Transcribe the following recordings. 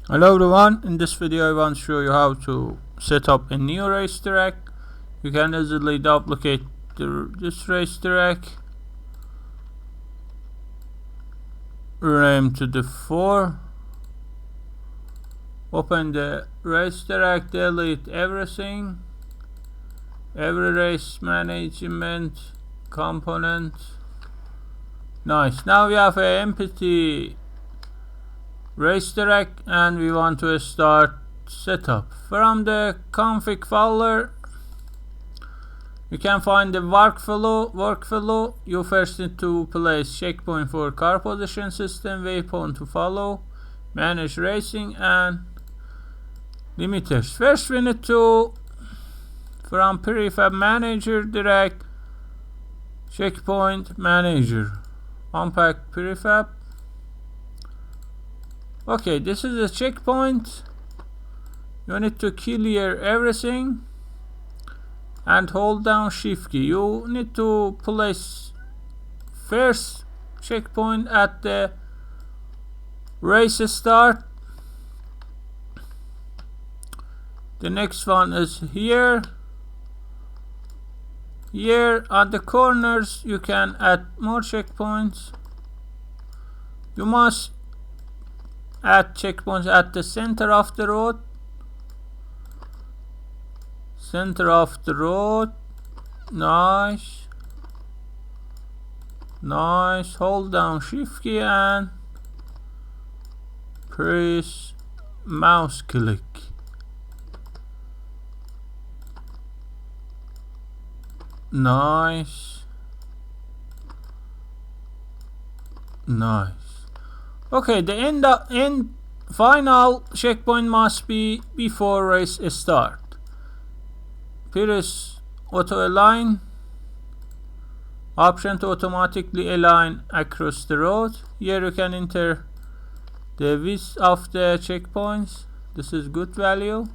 Hello everyone, in this video I want to show you how to set up a new racetrack. You can easily duplicate this racetrack, rename to the 4, open the racetrack, delete everything, every race management component. Nice, now we have an empty racetrack and we want to start setup. From the config folder you can find the workflow. You first need to place checkpoint for car position system, waypoint to follow, manage racing and limiters. First we need to, from prefab manager, direct checkpoint manager, unpack prefab. Okay, this is a checkpoint. You need to clear everything and hold down shift key. You need to place first checkpoint at the race start. The next one is here. Here at the corners you can add more checkpoints. You must add checkpoints at the center of the road. Center of the road. Nice. Nice. Hold down shift key and press mouse click. Nice. Nice. Okay, the end final checkpoint must be before race start. Press auto align, option to automatically align across the road. Here you can enter the width of the checkpoints. This is good value.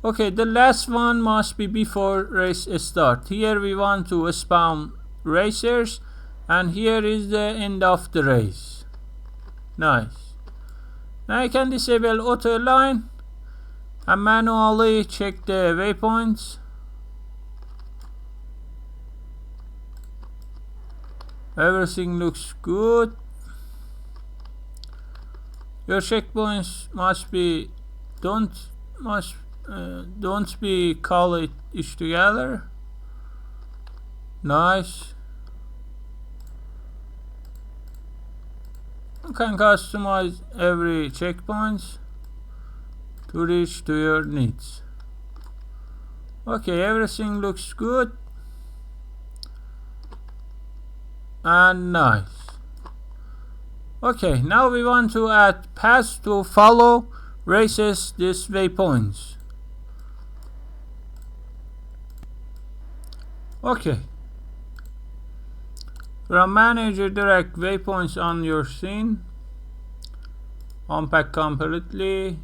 Okay, the last one must be before race start. Here we want to spawn racers and here is the end of the race. Nice. Now you can disable auto align and manually check the waypoints. Everything looks good. Your checkpoints must be don't be called each together. Nice. You can customize every checkpoint to reach to your needs. Okay, everything looks good and nice. Okay, now we want to add paths to follow races these waypoints. Okay, from manager, direct waypoints on your scene, unpack completely.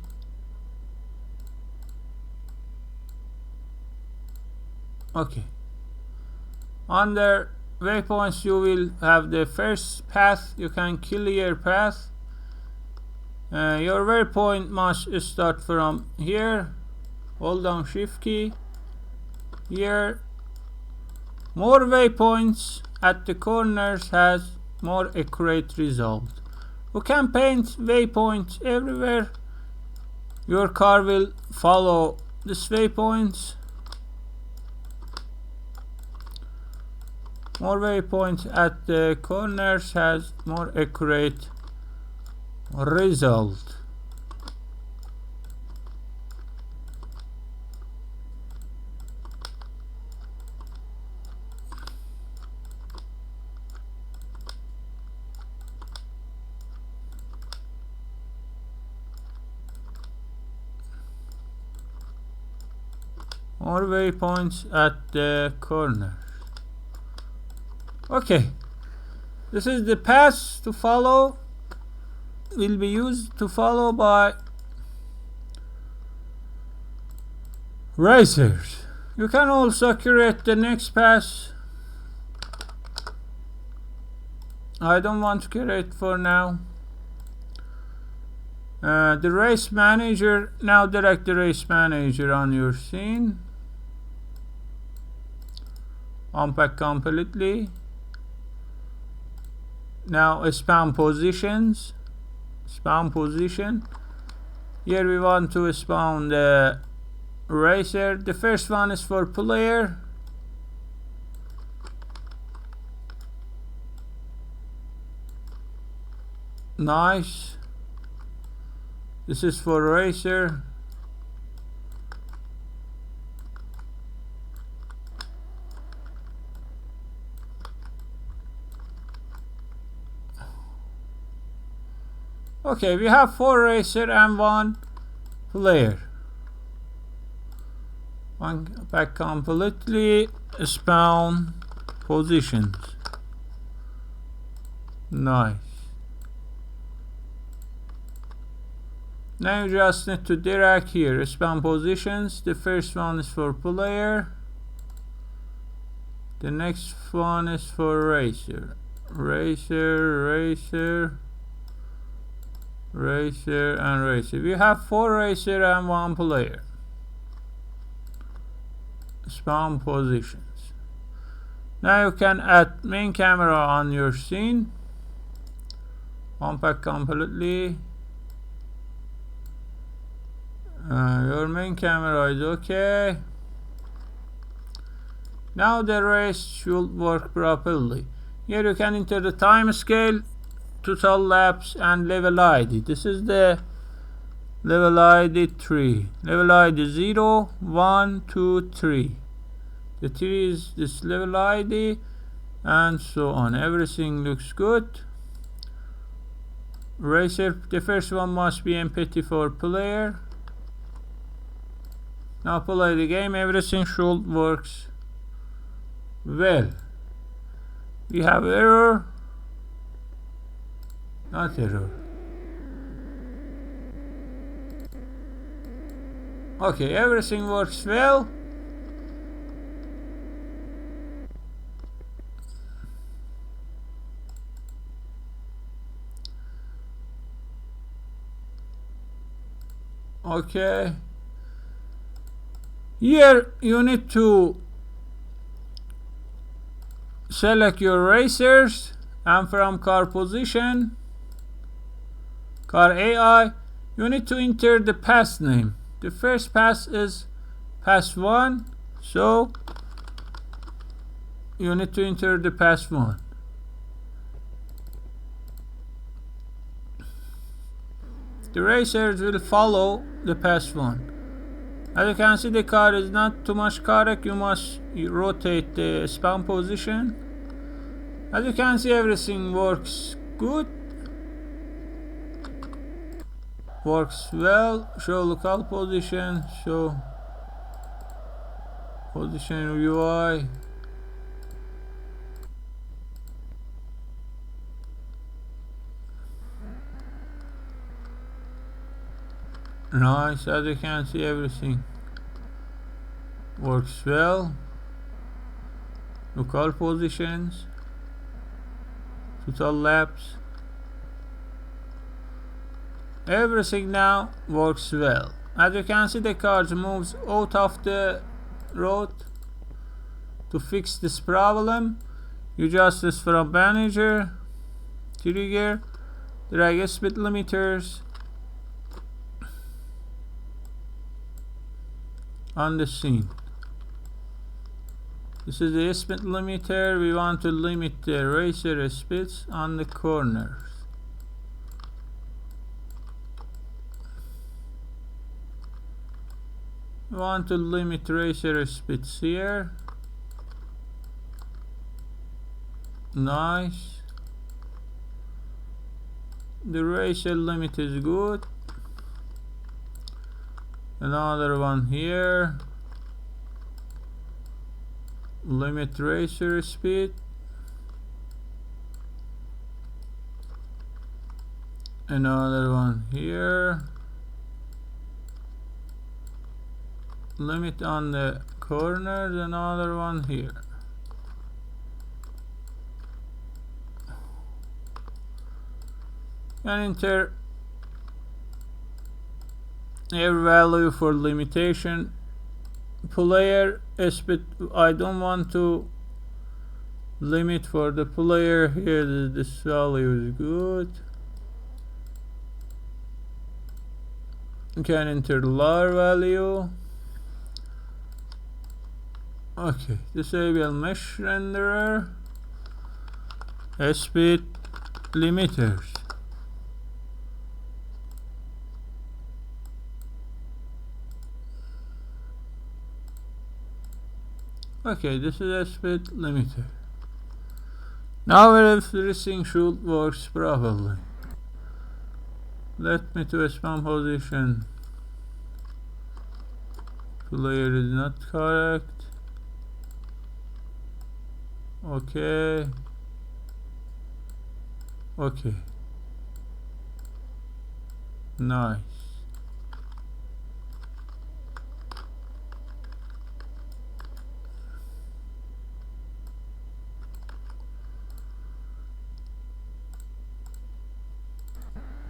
Okay, under waypoints you will have the first path. You can clear path. Your waypoint must start from here. Hold down shift key. Here, more waypoints at the corners has more accurate result. You can paint waypoints everywhere. Your car will follow this waypoints. More waypoints at the corners has more accurate result. More waypoints at the corners. Okay, this is the path to follow, will be used to follow by racers. You can also create the next path. I don't want to create for now. The race manager, now direct the race manager on your scene. Unpack completely. Now spawn positions. Spawn position. Here we want to spawn the racer. The first one is for player. Nice. This is for racer. Okay, we have 4 racer and 1 player. Back completely. Spawn positions. Nice. Now you just need to drag here. Spawn positions. The first one is for player. The next one is for racer. Racer, and racer. We have 4 racer and 1 player. Spawn positions. Now you can add main camera on your scene. Unpack completely. Your main camera is okay. Now the race should work properly. Here you can enter the time scale, total laps, and level ID. This is the level ID 3. Level ID 0, 1, 2, 3. The 3 is this level ID, and so on. Everything looks good. Racer, the first one must be empty for player. Now play the game. Everything should works well. We have error. Not error. Okay, everything works well. Okay. Here you need to select your racers, and from car position, car AI, you need to enter the pass name. The first pass is pass 1, so you need to enter the pass 1. The racers will follow the pass 1. As you can see, the car is not too much correct. You must rotate the spawn position. As you can see, everything works good. Works well. Show local position. Show position UI. Nice. As you can see, everything works well. Local positions, total laps, everything now works well. As you can see, the car moves out of the road. To fix this problem, you just from manager, trigger, drag speed limiters on the scene. This is the speed limiter. We want to limit the racer speeds on the corners. We want to limit racer speeds here. Nice. The racer limit is good. Another one here. Limit racer speed. Another one here. Limit on the corners. Another one here. And enter Air value for limitation. Player speed, I don't want to limit for the player here. This value is good. You can enter lower value. Okay, disable mesh renderer. Speed limiters. Okay, this is a speed limiter. Now everything should work properly. Let me to a spawn position. Player is not correct. Okay. Okay. Nice.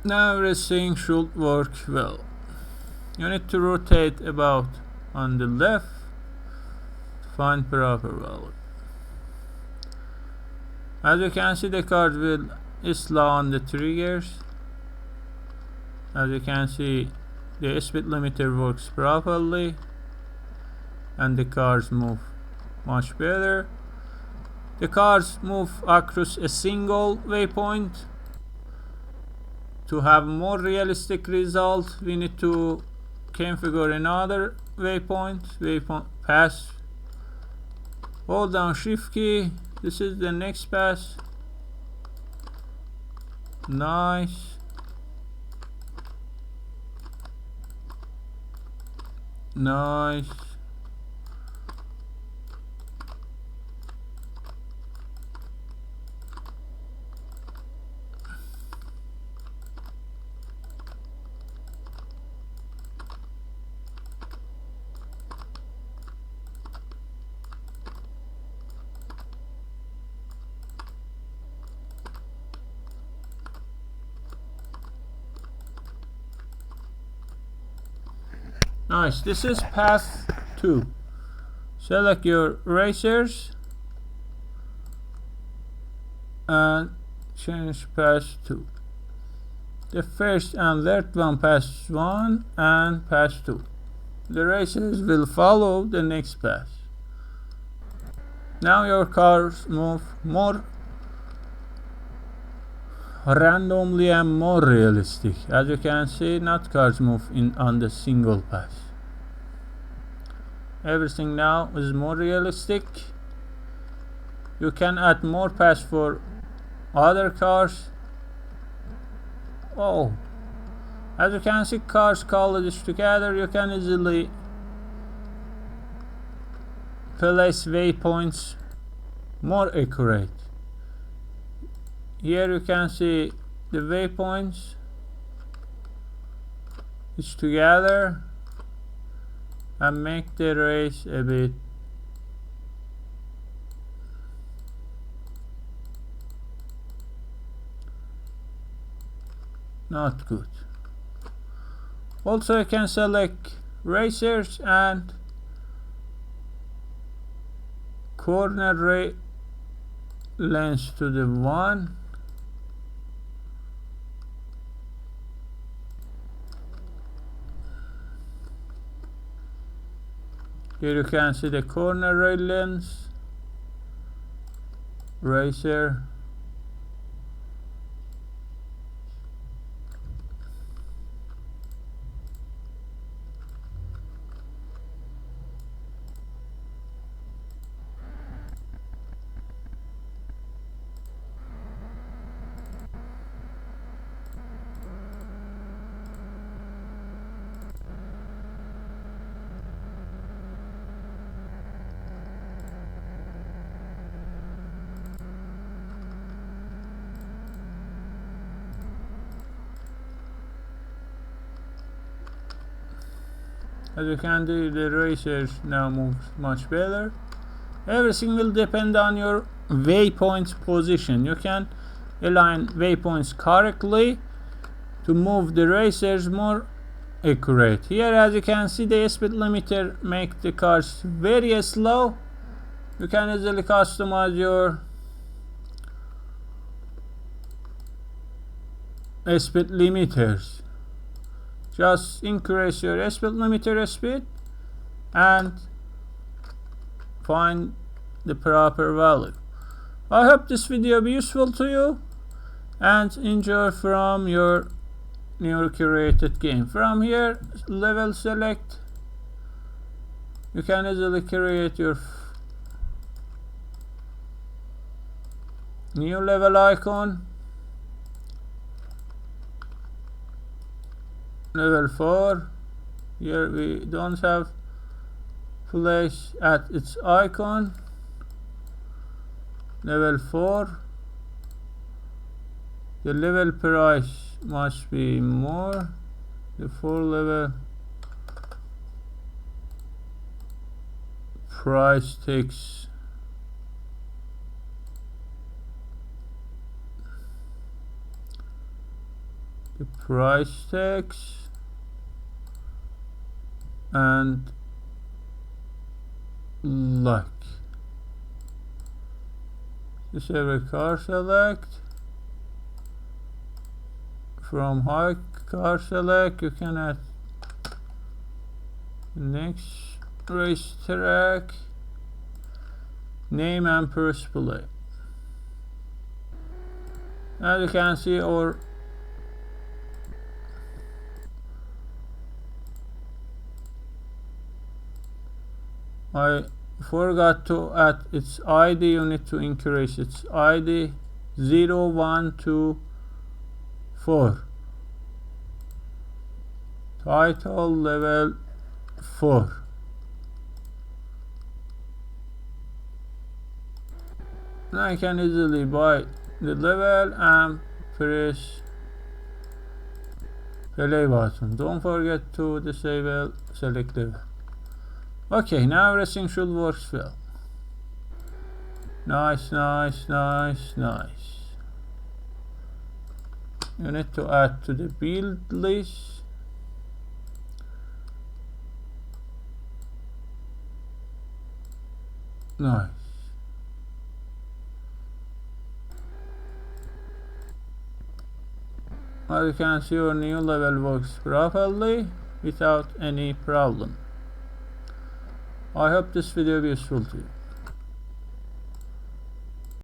Now everything should work well. You need to rotate about on the left to find proper value. As you can see, the car will slow on the triggers. As you can see, the speed limiter works properly and the cars move much better. The cars move across a single waypoint. To have more realistic result, we need to configure another waypoint pass. Hold down shift key. This is the next pass. Nice. Nice. Nice. This is path 2. Select your racers and change path 2. The first and third one pass 1 and pass 2. The racers will follow the next path. Now your cars move more randomly and more realistic. As you can see, not cars move on the single path. Everything now is more realistic. You can add more paths for other cars. Oh, as you can see, cars collide together. You can easily place waypoints more accurate. Here you can see the waypoints is together and make the race a bit not good. Also, you can select racers and corner length to the 1. Here you can see the corner rail length, racer, as you can see, the racers now move much better. Everything will depend on your waypoint position. You can align waypoints correctly to move the racers more accurate. Here, as you can see, the speed limiter make the cars very slow. You can easily customize your speed limiters. Just increase your speed limiter speed and find the proper value. I hope this video be useful to you and enjoy from your new created game. From here, level select. You can easily create your new level icon. Level 4. Here we don't have place at its icon. Level 4. The level price must be more. The 4 level price takes the price tags and like disable car select. From high car select you can add next racetrack name and press play. As you can see, our I forgot to add its ID. You need to increase its ID 0, 1, 2, 4. Title level 4. Now I can easily buy the level and press play button. Don't forget to disable select level. Okay, now everything should work well. Nice. You need to add to the build list. Nice. As you can see, your new level works properly without any problem. I hope this video be useful to you.